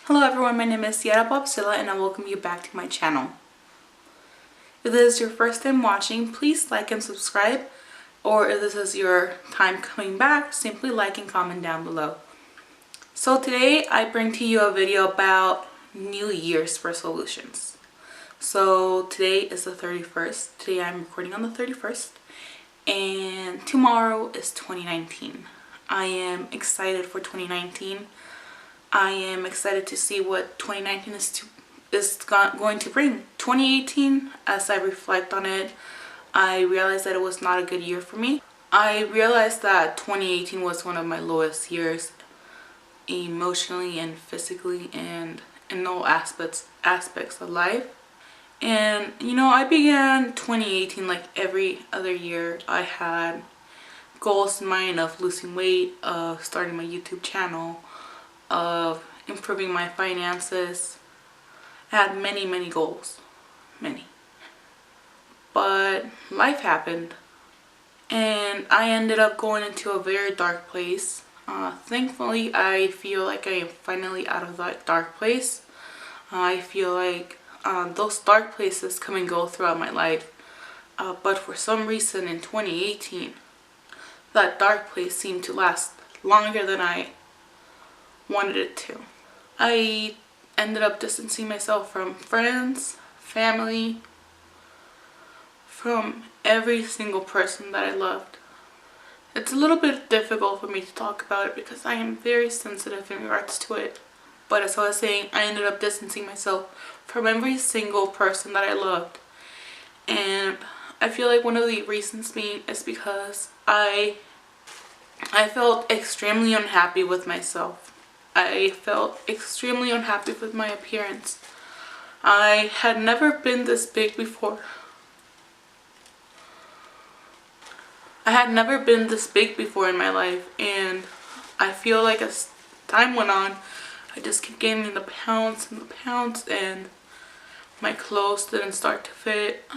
Hello everyone, my name is Sierra Bobzilla and I welcome you back to my channel. If this is your first time watching, please like and subscribe, or if this is your time coming back, simply like and comment down below. So today I bring to you a video about New Year's resolutions. So today is the 31st. Today I'm recording on the 31st and tomorrow is 2019. I am excited for 2019. I am excited to see what 2019 is going to bring. 2018, as I reflect on it, I realized that it was not a good year for me. I realized that 2018 was one of my lowest years emotionally and physically and in all aspects of life. And you know, I began 2018 like every other year. I had goals in mind of losing weight, of starting my YouTube channel, of improving my finances. I had many goals, many. But life happened and I ended up going into a very dark place. Thankfully, I feel like I am finally out of that dark place. I feel like those dark places come and go throughout my life. But for some reason in 2018, that dark place seemed to last longer than I wanted it to. I ended up distancing myself from friends, family, from every single person that I loved. It's a little bit difficult for me to talk about it because I am very sensitive in regards to it. But as I was saying, I ended up distancing myself from every single person that I loved. And I feel like one of the reasons being is because I felt extremely unhappy with myself. I felt extremely unhappy with my appearance. I had never been this big before. I had never been this big before in my life, and I feel like as time went on, I just kept gaining the pounds and the pounds, and my clothes didn't start to fit.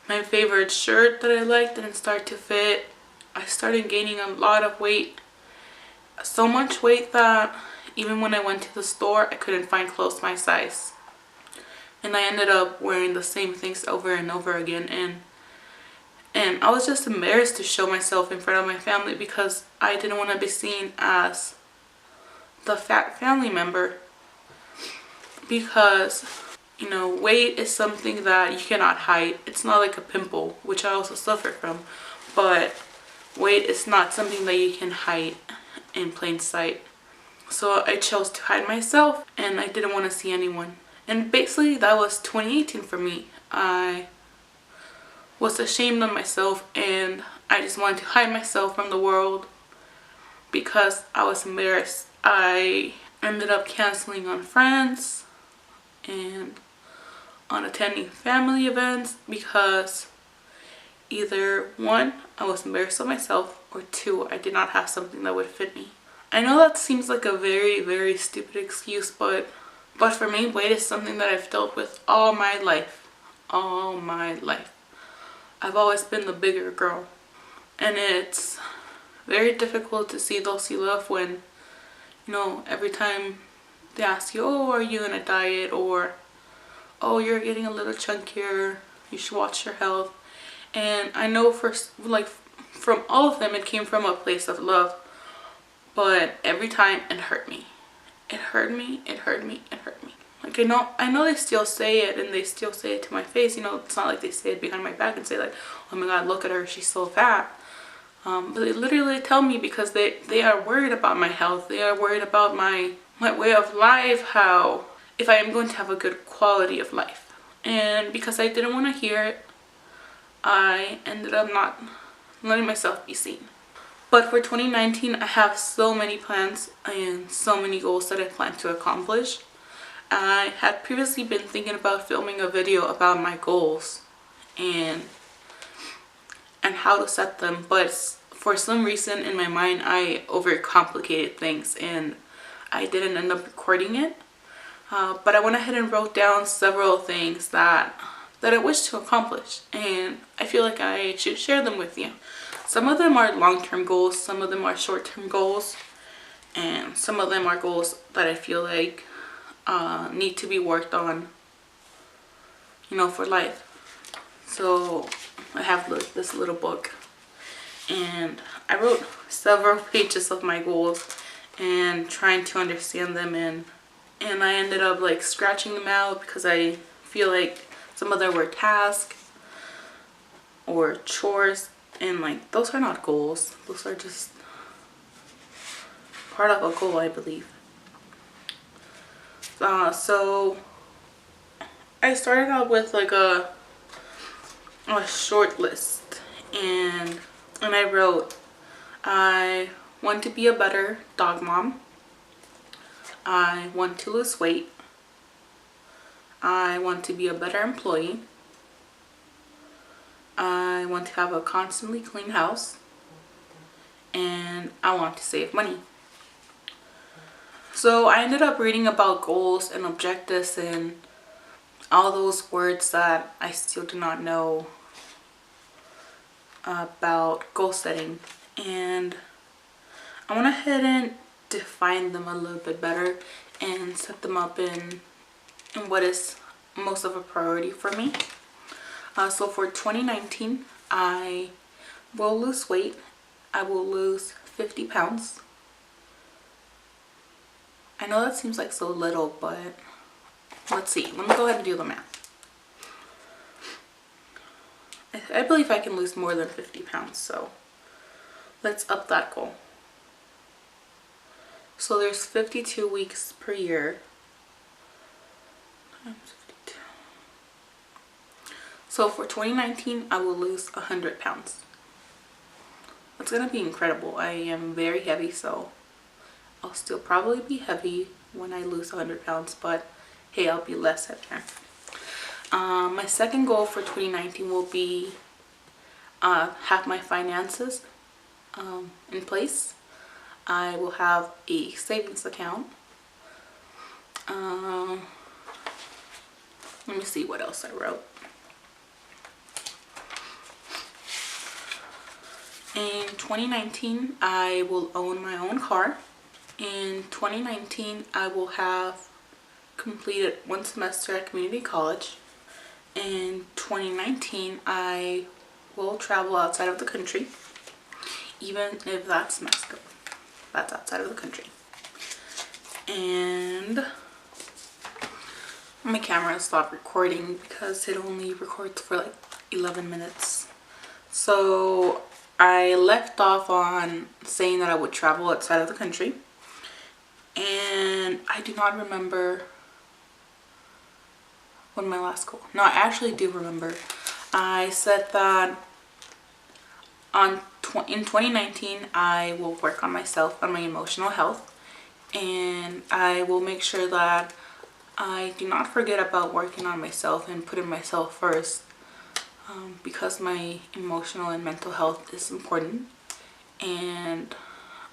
My favorite shirt that I liked didn't start to fit. I started gaining a lot of weight. So much weight that even when I went to the store, I couldn't find clothes my size. And I ended up wearing the same things over and over again. And I was just embarrassed to show myself in front of my family because I didn't want to be seen as the fat family member. Because, you know, weight is something that you cannot hide. It's not like a pimple, which I also suffer from. But weight is not something that you can hide in plain sight. So I chose to hide myself and I didn't want to see anyone. And basically that was 2018 for me. I was ashamed of myself and I just wanted to hide myself from the world because I was embarrassed. I ended up canceling on friends and on attending family events because either one, I was embarrassed of myself, or two, I did not have something that would fit me. I know that seems like a very stupid excuse, but for me, weight is something that I've dealt with all my life. All my life. I've always been the bigger girl. And it's very difficult to see those you love when, you know, every time they ask you, oh, are you on a diet? Or, oh, you're getting a little chunkier, you should watch your health. And I know from all of them it came from a place of love, but every time it hurt me. It hurt me. Like I know they still say it and they still say it to my face. You know, it's not like they say it behind my back and say like, oh my god, look at her, she's so fat. But they literally tell me because they are worried about my health. They are worried about my way of life, how if I am going to have a good quality of life. And because I didn't want to hear it, I ended up not letting myself be seen. But for 2019, I have so many plans and so many goals that I plan to accomplish. I had previously been thinking about filming a video about my goals and how to set them, but for some reason in my mind I overcomplicated things and I didn't end up recording it. But I went ahead and wrote down several things that I wish to accomplish, and I feel like I should share them with you. Some of them are long-term goals, some of them are short-term goals, and some of them are goals that I feel like need to be worked on, you know, for life. So I have this little book, and I wrote several pages of my goals and trying to understand them, and I ended up like scratching them out because I feel like some of them were tasks or chores, and like those are not goals. Those are just part of a goal, I believe. So I started out with like a short list, and I wrote, I want to be a better dog mom. I want to lose weight. I want to be a better employee. I want to have a constantly clean house. And I want to save money. So I ended up reading about goals and objectives and all those words that I still do not know about goal setting. And I went ahead and define them a little bit better and set them up in what is most of a priority for me. So for 2019, I will lose weight. I will lose 50 pounds. I know that seems like so little, but let's see. Let me go ahead and do the math. I believe I can lose more than 50 pounds, so let's up that goal. So there's 52 weeks per year. Times 52. So for 2019, I will lose 100 pounds. That's gonna be incredible. I am very heavy, so I'll still probably be heavy when I lose 100 pounds, but hey, I'll be less heavier. My second goal for 2019 will be have my finances in place. I will have a savings account. Let me see what else I wrote. In 2019, I will own my own car. In 2019, I will have completed 1 semester at community college. In 2019, I will travel outside of the country, even if that's Mexico. That's outside of the country. And my camera stopped recording because it only records for like 11 minutes. So I left off on saying that I would travel outside of the country, and I do not remember what my last goal. No, I actually do remember. I said that in 2019 I will work on myself, on my emotional health, and I will make sure that I do not forget about working on myself and putting myself first, because my emotional and mental health is important, and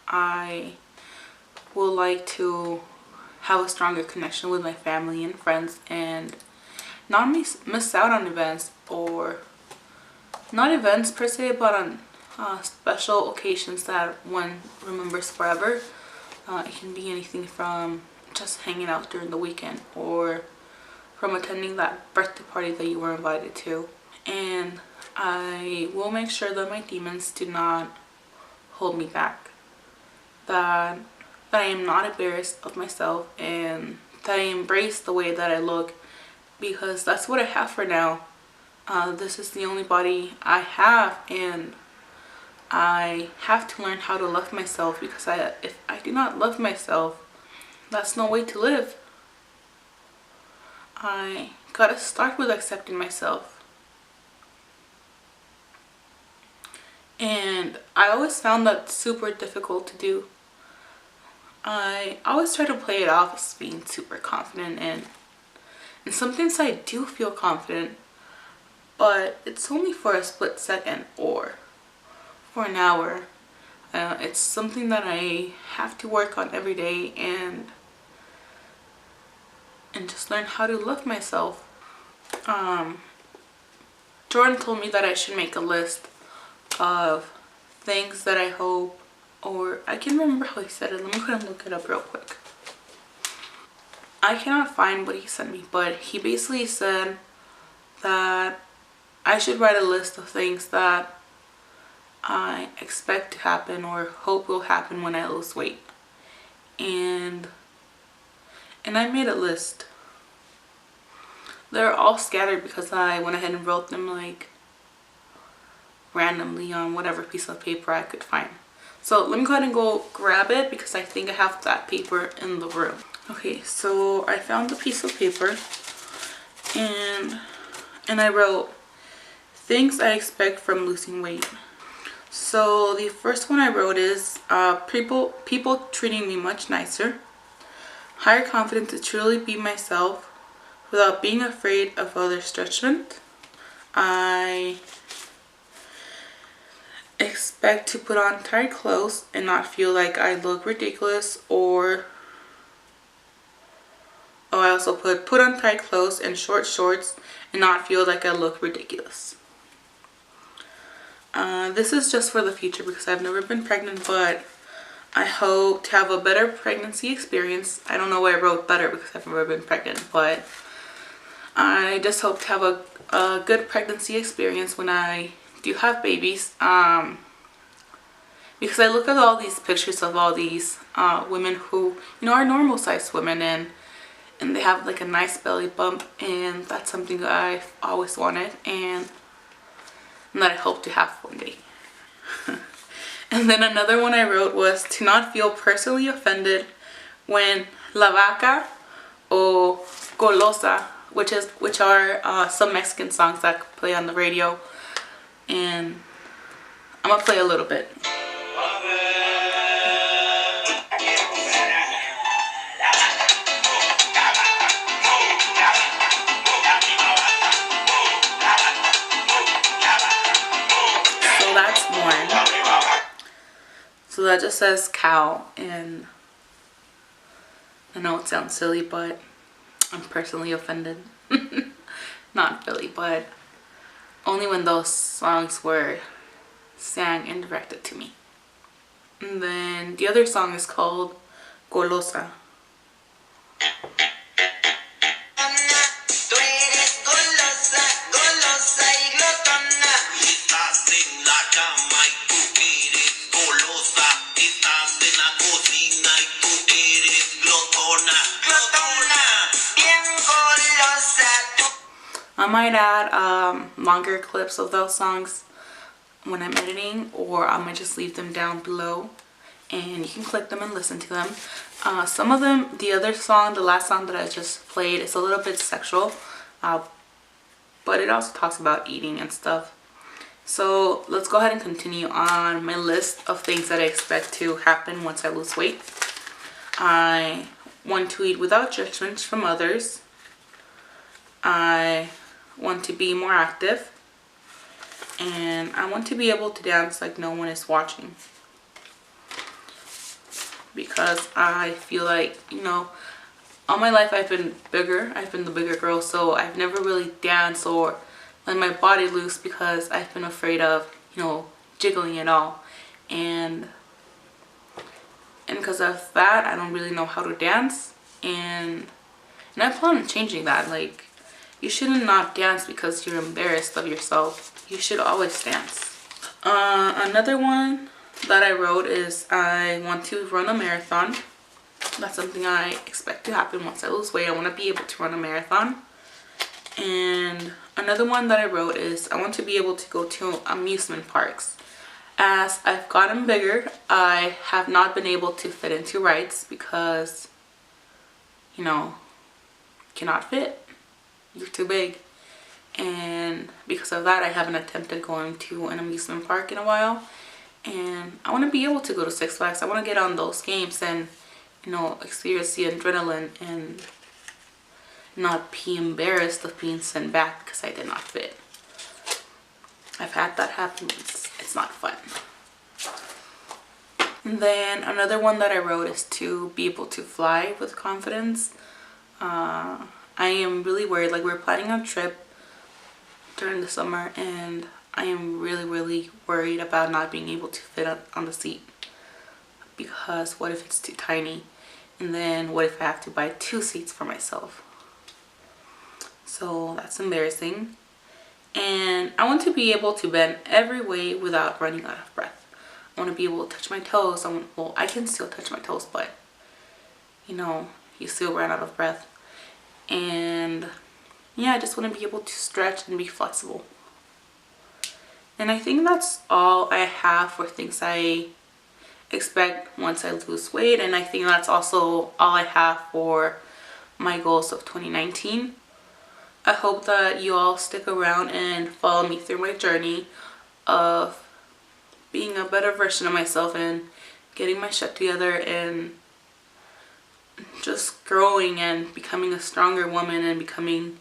I would like to have a stronger connection with my family and friends and not miss out on events, or not events per se, but on special occasions that one remembers forever. It can be anything from just hanging out during the weekend, or from attending that birthday party that you were invited to. And I will make sure that my demons do not hold me back, that I am not embarrassed of myself, and that I embrace the way that I look, because that's what I have for now. This is the only body I have, and I have to learn how to love myself, because if I do not love myself, that's no way to live. I gotta start with accepting myself. And I always found that super difficult to do. I always try to play it off as being super confident, and sometimes I do feel confident, but it's only for a split second or for an hour. It's something that I have to work on every day, and just learn how to love myself. Jordan told me that I should make a list of things that I hope or I can't remember how he said it. Let me go ahead and look it up real quick. I cannot find what he sent me, but he basically said that I should write a list of things that I expect to happen or hope will happen when I lose weight. And I made a list. They're all scattered because I went ahead and wrote them like randomly on whatever piece of paper I could find. So let me go ahead and go grab it because I think I have that paper in the room. Okay, so I found the piece of paper and I wrote things I expect from losing weight. So the first one I wrote is people treating me much nicer, higher confidence to truly be myself without being afraid of others' judgment. I expect to put on tight clothes and not feel like I look ridiculous, or I also put on tight clothes and short shorts and not feel like I look ridiculous. This is just for the future because I've never been pregnant, but I hope to have a better pregnancy experience. I don't know why I wrote better because I've never been pregnant, but I just hope to have a good pregnancy experience when I do have babies. Because I look at all these pictures of all these women who, you know, are normal sized women, and they have like a nice belly bump, and that's something that I've always wanted and that I hope to have one day. And then another one I wrote was to not feel personally offended when La Vaca or Golosa, which are some Mexican songs that play on the radio, and I'm gonna play a little bit. So that's one. So that just says cow, and I know it sounds silly, but I'm personally offended. Not really, but only when those songs were sang and directed to me. And then the other song is called Golosa. I might add longer clips of those songs when I'm editing, or I might just leave them down below and you can click them and listen to them. Some of them, the other song, the last song that I just played, is a little bit sexual, but it also talks about eating and stuff. So let's go ahead and continue on my list of things that I expect to happen once I lose weight. I want to eat without judgments from others. I want to be more active, and I want to be able to dance like no one is watching, because I feel like, you know, all my life I've been the bigger girl, so I've never really danced or let my body loose because I've been afraid of, you know, jiggling it all, and because of that I don't really know how to dance, and I plan on changing that. Like, you shouldn't not dance because you're embarrassed of yourself. You should always dance. Another one that I wrote is I want to run a marathon. That's something I expect to happen once I lose weight. I want to be able to run a marathon. And another one that I wrote is I want to be able to go to amusement parks. As I've gotten bigger, I have not been able to fit into rides because, you know, cannot fit. You're too big. And because of that, I haven't attempted going to an amusement park in a while. And I want to be able to go to Six Flags. I want to get on those games and, you know, experience the adrenaline and not be embarrassed of being sent back because I did not fit. I've had that happen. It's not fun. And then another one that I wrote is to be able to fly with confidence. I am really worried. Like, we're planning a trip during the summer, and I am really worried about not being able to fit on the seat. because what if it's too tiny? And then what if I have to buy 2 seats for myself? So that's embarrassing. And I want to be able to bend every way without running out of breath. I want to be able to touch my toes. Well, I can still touch my toes, but you know, you still run out of breath. And yeah, I just want to be able to stretch and be flexible. And I think that's all I have for things I expect once I lose weight. And I think that's also all I have for my goals of 2019. I hope that you all stick around and follow me through my journey of being a better version of myself and getting my shit together and just growing and becoming a stronger woman and becoming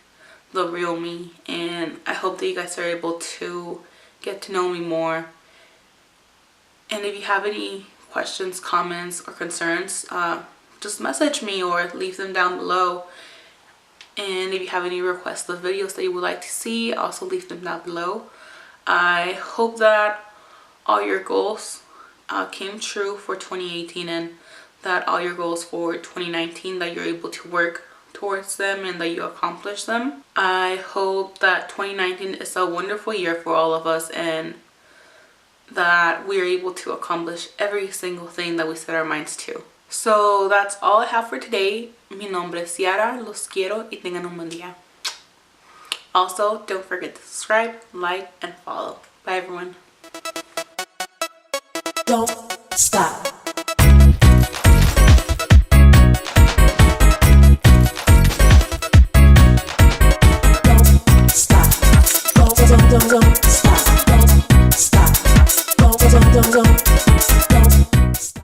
the real me. And I hope that you guys are able to get to know me more. And if you have any questions, comments, or concerns, just message me or leave them down below. And if you have any requests of videos that you would like to see, also leave them down below. I hope that all your goals came true for 2018, and that all your goals for 2019, that you're able to work towards them and that you accomplish them. I hope that 2019 is a wonderful year for all of us, and that we're able to accomplish every single thing that we set our minds to. So that's all I have for today. Mi nombre es Ciara, los quiero y tengan un buen día. Also, don't forget to subscribe, like, and follow. Bye everyone. Don't stop.